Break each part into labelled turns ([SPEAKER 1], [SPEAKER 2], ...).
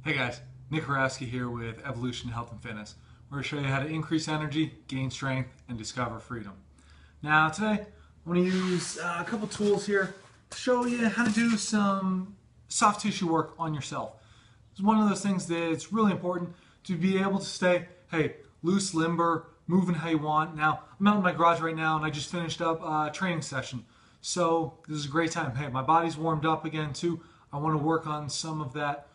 [SPEAKER 1] Hey guys, Nick Horowski here with Evolution Health and Fitness. We're going to show you how to increase energy, gain strength, and discover freedom. Now today, I want to use a couple tools here to show you how to do some soft tissue work on yourself. It's one of those things that it's really important to be able to stay, loose, limber, moving how you want. Now, I'm out in my garage right now and I just finished up a training session. So this is a great time. Hey, my body's warmed up again too. I want to work on some of that,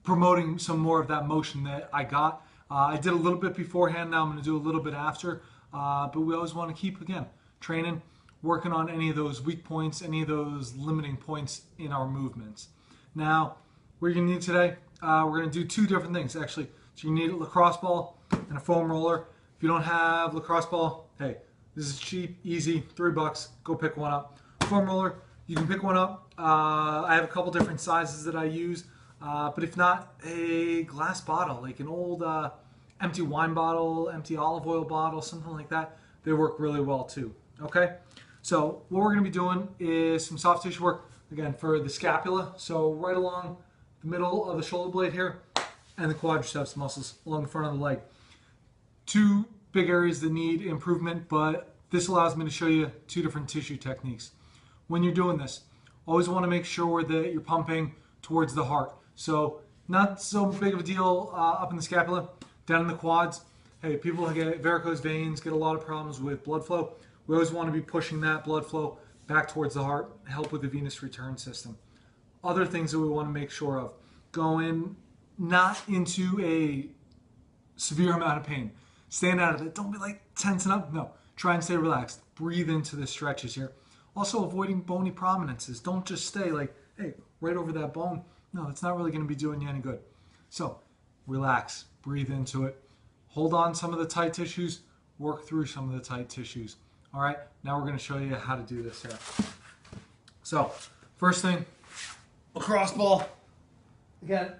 [SPEAKER 1] promoting some more of that motion that I got. I did a little bit beforehand, now I'm going to do a little bit after. But we always want to keep, again, training, working on any of those weak points, any of those limiting points in our movements. Now, what you're going to need today, we're going to do two different things, actually. So you need a lacrosse ball and a foam roller. If you don't have lacrosse ball, hey, this is cheap, easy, $3, go pick one up. Foam roller, you can pick one up. I have a couple different sizes that I use. But if not, a glass bottle, like an old empty wine bottle, empty olive oil bottle, something like that, they work really well too. Okay? So what we're going to be doing is some soft tissue work, again, for the scapula. So right along the middle of the shoulder blade here and the quadriceps muscles along the front of the leg. Two big areas that need improvement, but this allows me to show you two different tissue techniques. When you're doing this, always want to make sure that you're pumping towards the heart. So not so big of a deal up in the scapula, down in the quads. Hey, people who get varicose veins, get a lot of problems with blood flow. We always want to be pushing that blood flow back towards the heart, help with the venous return system. Other things that we want to make sure of, going not into a severe amount of pain. Staying out of it. Don't be like tensing up. No, try and stay relaxed. Breathe into the stretches here. Also avoiding bony prominences. Don't just stay like, hey, right over that bone. No, it's not really going to be doing you any good. So relax, breathe into it. Hold on some of the tight tissues, work through some of the tight tissues. All right, now we're going to show you how to do this here. So first thing, lacrosse ball. Again,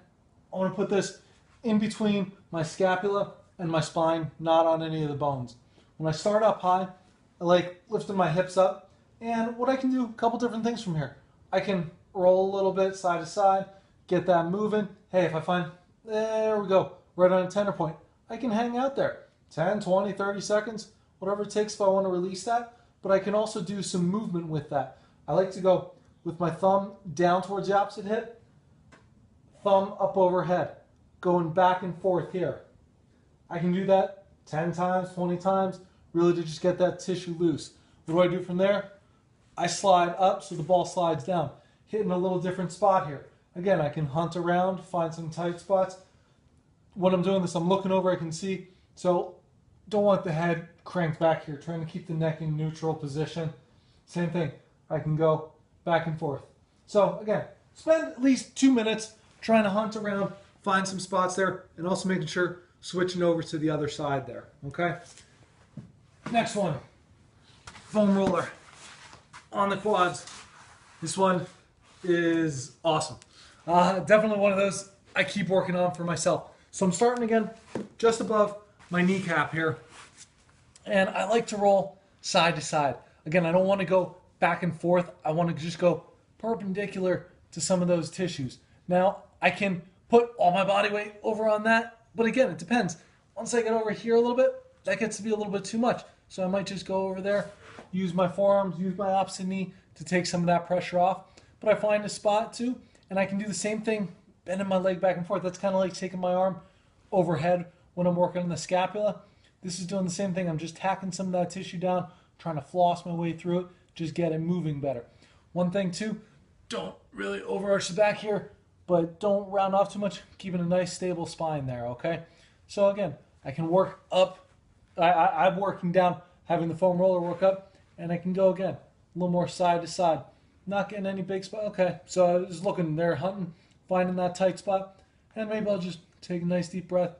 [SPEAKER 1] I want to put this in between my scapula and my spine, not on any of the bones. When I start up high, I like lifting my hips up. And what I can do, a couple different things from here. I can roll a little bit side to side, get that moving. Hey, if I find, there we go, right on a tender point, I can hang out there 10, 20, 30 seconds, whatever it takes if I want to release that. But I can also do some movement with that. I like to go with my thumb down towards the opposite hip, thumb up overhead, going back and forth here. I can do that 10 times, 20 times, really to just get that tissue loose. What do I do from there? I slide up so the ball slides down, hitting a little different spot here. Again, I can hunt around, find some tight spots. When I'm doing this, I'm looking over, I can see. So don't want the head cranked back here, trying to keep the neck in neutral position. Same thing, I can go back and forth. So again, spend at least 2 minutes trying to hunt around, find some spots there, and also making sure switching over to the other side there, okay? Next one, foam roller on the quads. This one is awesome. Definitely one of those I keep working on for myself. So I'm starting again just above my kneecap here. And I like to roll side to side. Again, I don't want to go back and forth. I want to just go perpendicular to some of those tissues. Now, I can put all my body weight over on that, but again, it depends. Once I get over here a little bit, that gets to be a little bit too much. So I might just go over there, use my forearms, use my opposite knee to take some of that pressure off. But I find a spot too, and I can do the same thing, bending my leg back and forth. That's kind of like taking my arm overhead when I'm working on the scapula. This is doing the same thing. I'm just tacking some of that tissue down, trying to floss my way through it, just get it moving better. One thing too, don't really overarch the back here, but don't round off too much, keeping a nice stable spine there, okay? So again, I can work up. I'm working down, having the foam roller work up, and I can go again, a little more side to side. Not getting any big spot. Okay, so I was looking there, hunting, finding that tight spot, and maybe I'll just take a nice deep breath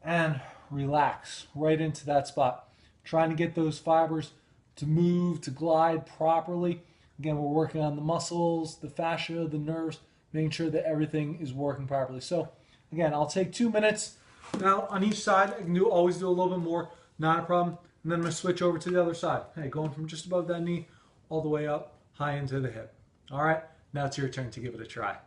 [SPEAKER 1] and relax right into that spot. Trying to get those fibers to move, to glide properly. Again, we're working on the muscles, the fascia, the nerves, making sure that everything is working properly. So again, I'll take 2 minutes. Now on each side, I can always do a little bit more, not a problem. And then I'm going to switch over to the other side. Hey, going from just above that knee all the way up, high into the hip. All right, now it's your turn to give it a try.